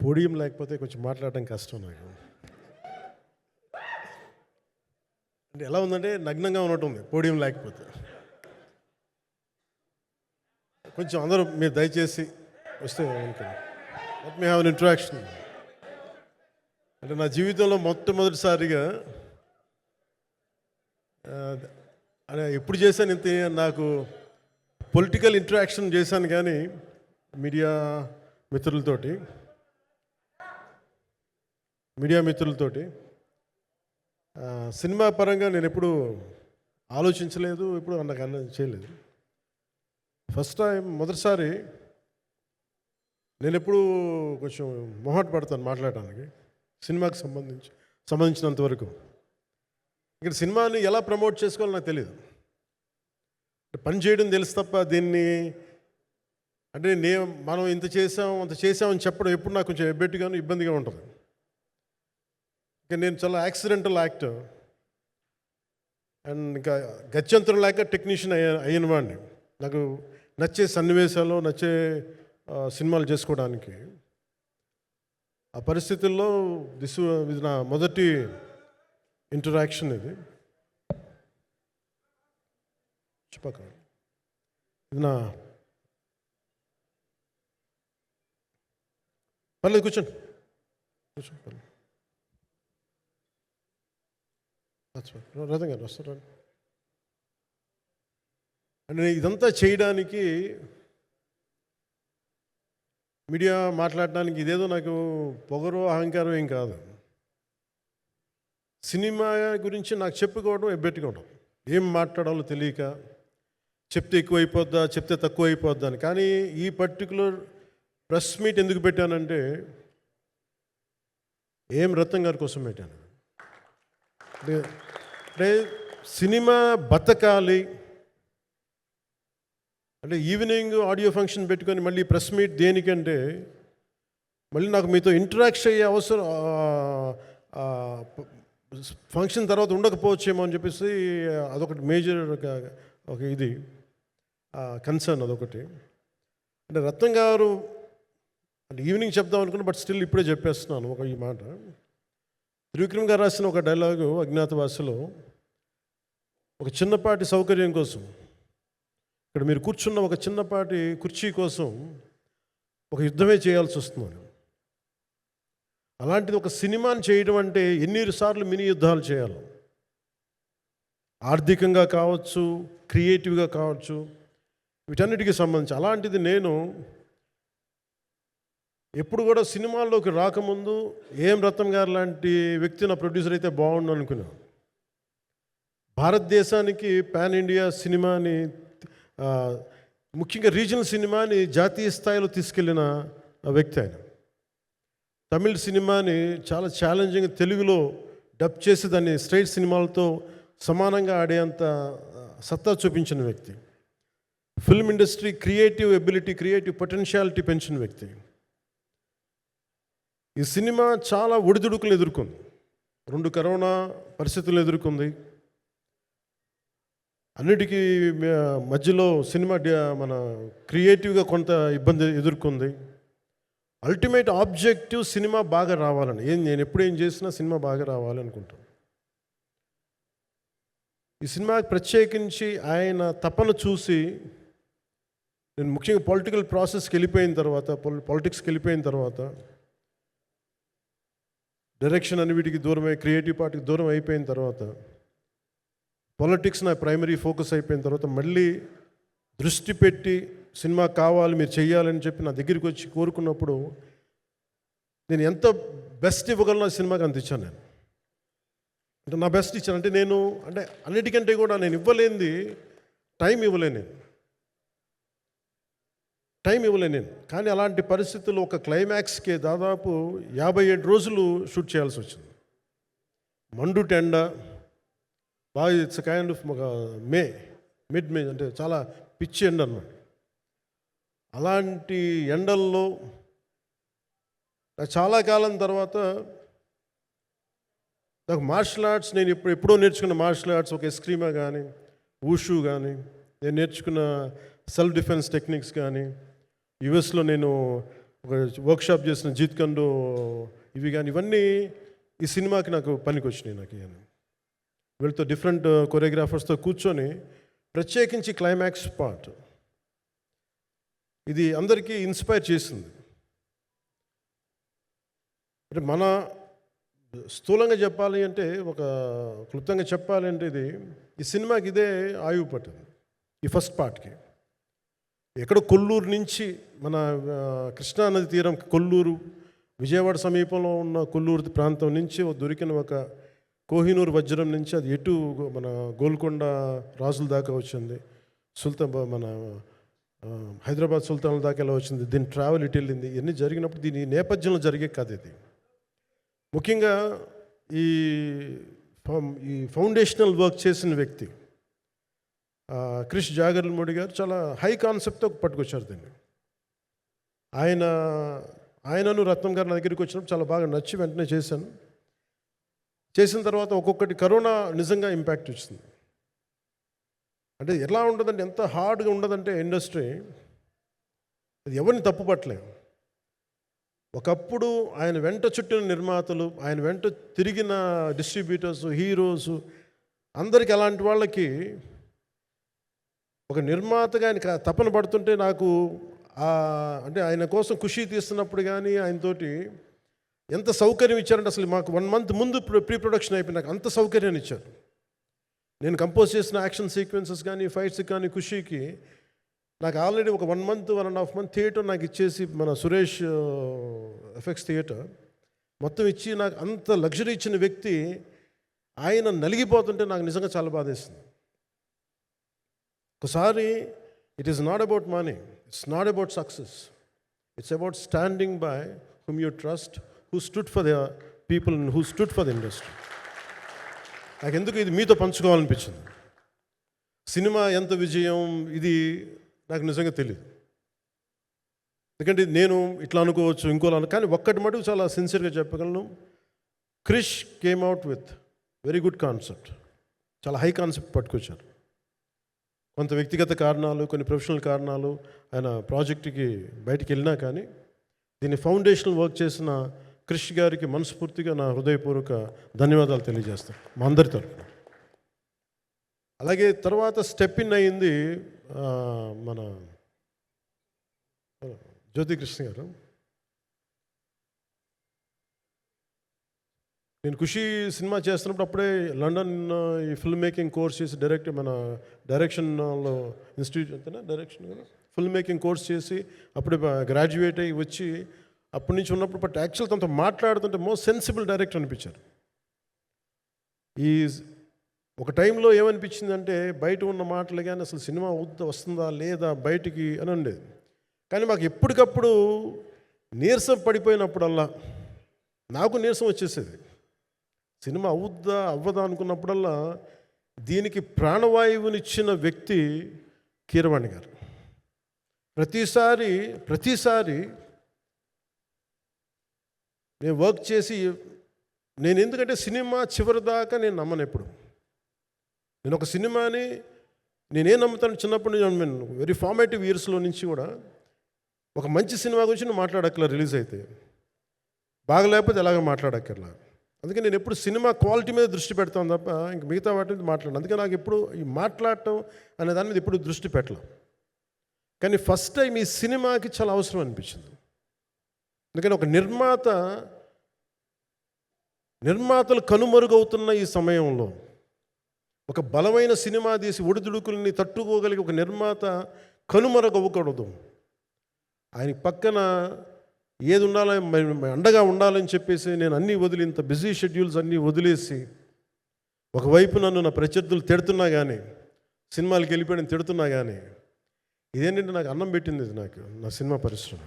Podium లేకపోతే కొంచెం మాట్లాడడం కష్టం నాకు. అంటే ఎలా ఉందంటే నగ్నంగా ఉన్నట్టుంది పోడియం లేకపోతే. కొంచెం అందరూ మీరు దయచేసి వస్తే let me have an interaction. అంటే నా జీవితంలో మొట్టమొదటిసారిగా అదే ఎప్పుడు చేశాను ఇంత నాకు పొలిటికల్ ఇంటరాక్షన్ చేశాను, కానీ మీడియా మిత్రులతోటి సినిమా పరంగా నేను ఎప్పుడు ఆలోచించలేదు, ఎప్పుడు నాకు చేయలేదు. ఫస్ట్ టైం మొదటిసారి నేను ఎప్పుడు కొంచెం మొహాట పడతాను మాట్లాడటానికి సినిమాకి సంబంధించినంత వరకు. ఇక్కడ సినిమాని ఎలా ప్రమోట్ చేసుకోవాలో నాకు తెలియదు. పని చేయడం తెలుసు తప్ప దీన్ని అంటే మనం ఇంత చేసామని చెప్పడం ఎప్పుడు నాకు కొంచెం ఎబ్బెట్టుగాను ఇబ్బందిగా ఉంటుంది. ఇంకా నేను చాలా యాక్సిడెంటల్ యాక్టర్ అండ్ ఇంకా గత్యంతరం లేక టెక్నీషియన్ అయిన వాడిని. నాకు నచ్చే సన్నివేశాలు నచ్చే సినిమాలు చేసుకోవడానికి ఆ పరిస్థితుల్లో ఇది నా మొదటి ఇంటరాక్షన్. ఇది నా పర్లేదు కూర్చోండి రథం గారు వస్తారు. అంటే ఇదంతా చేయడానికి మీడియా మాట్లాడడానికి ఇదేదో నాకు పొగరు అహంకారం ఏం కాదు. సినిమా గురించి నాకు చెప్పుకోవడం ఎబ్బెట్టుకోవడం, ఏం మాట్లాడాలో తెలియక చెప్తే ఎక్కువైపోద్దా చెప్తే తక్కువ అయిపోద్దా అని. కానీ ఈ పర్టికులర్ ప్రెస్ మీట్ ఎందుకు పెట్టానంటే ఏం రత్నం గారి కోసం పెట్టాను. అంటే సినిమా బతకాలి అంటే ఈవినింగ్ ఆడియో ఫంక్షన్ పెట్టుకొని మళ్ళీ ప్రెస్ మీట్ దేనికంటే మళ్ళీ నాకు మీతో ఇంటరాక్ట్ అయ్యే అవసరం ఫంక్షన్ తర్వాత ఉండకపోవచ్చేమో అని చెప్పేసి అదొకటి మేజర్ ఒక ఇది కన్సర్న్ అదొకటి. అంటే రత్నం గారు అంటే ఈవినింగ్ చెప్దాం అనుకున్నా, బట్ స్టిల్ ఇప్పుడే చెప్పేస్తున్నాను ఈ మాట. త్రివిక్రమ్ గారు రాసిన ఒక డైలాగు అజ్ఞాతవాసిలో, ఒక చిన్నపాటి సౌకర్యం కోసం ఇక్కడ మీరు కూర్చున్న ఒక చిన్నపాటి కుర్చీ కోసం ఒక యుద్ధమే చేయాల్సి వస్తుంది. అలాంటిది ఒక సినిమాని చేయడం అంటే ఎన్నిసార్లు మినీ యుద్ధాలు చేయాలి, ఆర్థికంగా కావచ్చు క్రియేటివ్గా కావచ్చు వీటన్నిటికీ సంబంధించి. అలాంటిది నేను ఎప్పుడు కూడా సినిమాల్లోకి రాకముందు ఏం రత్నం గారు లాంటి వ్యక్తి నా ప్రొడ్యూసర్ అయితే బాగుండు అనుకున్నాను. భారతదేశానికి పాన్ ఇండియా సినిమాని ముఖ్యంగా రీజనల్ సినిమాని జాతీయ స్థాయిలో తీసుకెళ్ళిన వ్యక్తి ఆయన. తమిళ సినిమాని చాలా ఛాలెంజింగ్ తెలుగులో డబ్ చేసి దాన్ని స్ట్రైట్ సినిమాలతో సమానంగా ఆడేంత సత్తా చూపించిన వ్యక్తి. Film industry creative ability creative potentiality పెంచిన వ్యక్తి. ఈ సినిమా చాలా ఒడిదుడుకులు ఎదుర్కొంది, 2 కరోనా పరిస్థితులు ఎదుర్కొంది. అన్నిటికీ మధ్యలో సినిమా మన క్రియేటివ్గా కొంత ఇబ్బంది ఎదుర్కొంది. అల్టిమేట్ ఆబ్జెక్టివ్ సినిమా బాగా రావాలని, నేను ఎప్పుడు ఏం చేసినా సినిమా బాగా రావాలి అనుకుంటాను. ఈ సినిమా ప్రత్యేకించి ఆయన తపన చూసి నేను ముఖ్యంగా పొలిటికల్ ప్రాసెస్కి వెళ్ళిపోయిన తర్వాత పాలిటిక్స్కి వెళ్ళిపోయిన తర్వాత డైరెక్షన్ అని వీటికి దూరమై క్రియేటివ్ పార్టీకి దూరం అయిపోయిన తర్వాత పాలిటిక్స్ నా ప్రైమరీ ఫోకస్ అయిపోయిన తర్వాత మళ్ళీ దృష్టి పెట్టి సినిమా కావాలి మీరు చెయ్యాలని చెప్పి నా దగ్గరికి వచ్చి కోరుకున్నప్పుడు నేను ఎంత బెస్ట్ ఇవ్వగలను ఆ సినిమాకి అంత ఇచ్చాను. నేను అంటే నా బెస్ట్ ఇచ్చాను. అంటే నేను అంటే అన్నిటికంటే కూడా నేను ఇవ్వలేనిది టైం ఇవ్వలేను నేను. కానీ అలాంటి పరిస్థితుల్లో ఒక క్లైమాక్స్కి దాదాపు 57 రోజులు షూట్ చేయాల్సి వచ్చింది. మండు టెండ బాగా ఇట్స్ కైండ్ ఆఫ్ ఒక మిడ్ మే అంటే చాలా పిచ్చి ఎండ అన్నమాట. అలాంటి ఎండల్లో చాలా కాలం తర్వాత నాకు మార్షల్ ఆర్ట్స్ నేను ఎప్పుడో నేర్చుకున్న మార్షల్ ఆర్ట్స్ ఒక ఎస్క్రీమా కానీ ఊషు కానీ నేను నేర్చుకున్న సెల్ఫ్ డిఫెన్స్ టెక్నిక్స్ కానీ యుఎస్లో నేను ఒక వర్క్షాప్ చేసిన జీత్ కండు ఇవి కానీ ఇవన్నీ ఈ సినిమాకి నాకు పనికి వచ్చినాయి. నాకు ఇవన్నీ వీళ్ళతో డిఫరెంట్ కొరియోగ్రాఫర్స్తో కూర్చొని ప్రత్యేకించి క్లైమాక్స్ పార్ట్ ఇది అందరికీ ఇన్స్పైర్ చేసింది. అంటే మన స్థూలంగా చెప్పాలి అంటే, ఒక క్లుప్తంగా చెప్పాలి అంటే, ఈ సినిమాకి ఇదే ఆయువు పట్టింది. ఈ ఫస్ట్ పార్ట్కి ఎక్కడో కొల్లూరు నుంచి మన కృష్ణానది తీరం కొల్లూరు, విజయవాడ సమీపంలో ఉన్న కొల్లూరు ప్రాంతం నుంచి దొరికిన ఒక కోహినూరు వజ్రం నుంచి అది ఎటు మన గోల్కొండ రాజుల దాకా వచ్చింది, మన హైదరాబాద్ సుల్తాన్ల దాకా ఎలా వచ్చింది, దీని ట్రావెల్ ఇటు వెళ్ళింది. ఇవన్నీ జరిగినప్పుడు దీని నేపథ్యంలో జరిగే కథ ఇది. ముఖ్యంగా ఈ ఫౌండేషనల్ వర్క్ చేసిన వ్యక్తి క్రిష్ జాగర్లమూడి గారు చాలా హై కాన్సెప్ట్తో పట్టుకొచ్చారు దీన్ని. ఆయనను రత్నం గారు నా దగ్గరికి వచ్చినప్పుడు చాలా బాగా నచ్చి వెంటనే చేశాను. చేసిన తర్వాత ఒక్కొక్కటి కరోనా నిజంగా ఇంపాక్ట్ ఇచ్చింది. అంటే ఎలా ఉండదంటే, ఎంత హార్డ్గా ఉండదంటే ఇండస్ట్రీ, అది ఎవరిని తప్పుపట్టలేము. ఒకప్పుడు ఆయన వెంట చుట్టిన నిర్మాతలు, ఆయన వెంట తిరిగిన డిస్ట్రిబ్యూటర్స్, హీరోస్ అందరికి అలాంటి వాళ్ళకి ఒక నిర్మాతగా ఆయన తపన పడుతుంటే నాకు అంటే ఆయన కోసం ఖుషి తీస్తున్నప్పుడు కానీ ఆయనతోటి ఎంత సౌకర్యం ఇచ్చారంటే, అసలు మాకు 1 month ముందు ప్రీ ప్రొడక్షన్ అయిపోయి నాకు అంత సౌకర్యాన్ని ఇచ్చారు. నేను కంపోజ్ చేసిన యాక్షన్ సీక్వెన్సెస్ కానీ ఫైట్స్ కానీ ఖుషీకి నాకు ఆల్రెడీ ఒక 1 month 1.5 month థియేటర్ నాకు ఇచ్చేసి, మన సురేష్ ఎఫెక్ట్స్ థియేటర్ మొత్తం ఇచ్చి నాకు అంత లగ్జరీ ఇచ్చిన వ్యక్తి ఆయన నలిగిపోతుంటే నాకు నిజంగా చాలా బాధేస్తుంది. ఒకసారి it is not about money, it's not about success, it's about standing by whom you trust, who stood for the people and who stood for the industry. నాకు ఎందుకు ఇది మీతో పంచుకోవాలనిపించింది. సినిమా ఎంత విజయం ఇది నాకు నిజంగా తెలియదు, ఎందుకంటే నేను ఇట్లా అనుకోవచ్చు ఇంకోలా, కానీ ఒక్కటి మటుకు చాలా సిన్సియర్గా చెప్పగలను. Krish came out with very good concept, చాలా హై కాన్సెప్ట్ పట్టుకొచ్చారు. కొంత వ్యక్తిగత కారణాలు, కొన్ని ప్రొఫెషనల్ కారణాలు ఆయన ప్రాజెక్టుకి బయటికి వెళ్ళినా కానీ దీన్ని ఫౌండేషనల్ వర్క్ చేసిన క్రిష్ గారికి మనస్ఫూర్తిగా నా హృదయపూర్వక ధన్యవాదాలు తెలియజేస్తాను మా అందరి తరఫున. అలాగే తర్వాత స్టెప్ ఇన్ అయింది మన జ్యోతికృష్ణ గారు. నేను ఖుషి సినిమా చేస్తున్నప్పుడు అప్పుడే లండన్ ఈ ఫిల్మ్ మేకింగ్ కోర్స్ చేసి మన డైరెక్షన్లో ఇన్స్టిట్యూట్ అంతేనా డైరెక్షన్ కదా, ఫిల్మ్ మేకింగ్ కోర్స్ చేసి అప్పుడు గ్రాడ్యుయేట్ అయ్యి వచ్చి అప్పటి నుంచి ఉన్నప్పుడు బట్ యాక్చువల్ తనతో మాట్లాడుతుంటే మోస్ట్ సెన్సిబుల్ డైరెక్టర్ అనిపించారు. ఈ ఒక టైంలో ఏమనిపించిందంటే, బయట ఉన్న మాటలు కానీ అసలు సినిమా వస్తుందా లేదా బయటికి అని ఉండేది. కానీ మాకు ఎప్పటికప్పుడు నీరసం పడిపోయినప్పుడల్లా నాకు నీరసం వచ్చేసేది. సినిమా అవుద్దా అవ్వదా అనుకున్నప్పుడల్లా దీనికి ప్రాణవాయువునిచ్చిన వ్యక్తి కీరవాణి గారు. ప్రతిసారి నేను వర్క్ చేసి నేను ఎందుకంటే సినిమా చివరి దాకా నేను నమ్మను ఎప్పుడు. నేను ఒక సినిమాని నేనేం నమ్ముతాను, చిన్నప్పటి నుంచి వెరీ ఫార్మేటివ్ ఇయర్స్లో నుంచి కూడా ఒక మంచి సినిమా గురించి నువ్వు మాట్లాడక్కర్లా, రిలీజ్ అయితే బాగలేకపోతే ఎలాగ మాట్లాడక్కర్లా. అందుకే నేను ఎప్పుడు సినిమా క్వాలిటీ మీద దృష్టి పెడతాను తప్ప ఇంక మిగతా వాటి మీద మాట్లాడను. అందుకే నాకు ఎప్పుడు ఈ మాట్లాడటం అనే దాని మీద ఎప్పుడు దృష్టి పెట్టలేం. కానీ ఫస్ట్ టైం ఈ సినిమాకి చాలా అవసరం అనిపించింది. ఎందుకంటే ఒక నిర్మాతలు కనుమరుగవుతున్న ఈ సమయంలో ఒక బలమైన సినిమా తీసి ఒడిదుడుకుల్ని తట్టుకోగలిగి ఒక నిర్మాత కనుమరుగవ్వకూడదు. ఆయన పక్కన ఏది ఉండాలని అండగా ఉండాలని చెప్పేసి నేను అన్నీ వదిలి, ఇంత బిజీ షెడ్యూల్స్ అన్నీ వదిలేసి, ఒకవైపు నన్ను నా ప్రత్యర్థులు తిడుతున్నా కానీ, సినిమాలకు వెళ్ళిపోయిన తిడుతున్నా కానీ, ఇదేంటంటే నాకు అన్నం పెట్టింది ఇది నాకు నా సినిమా పరిశ్రమ.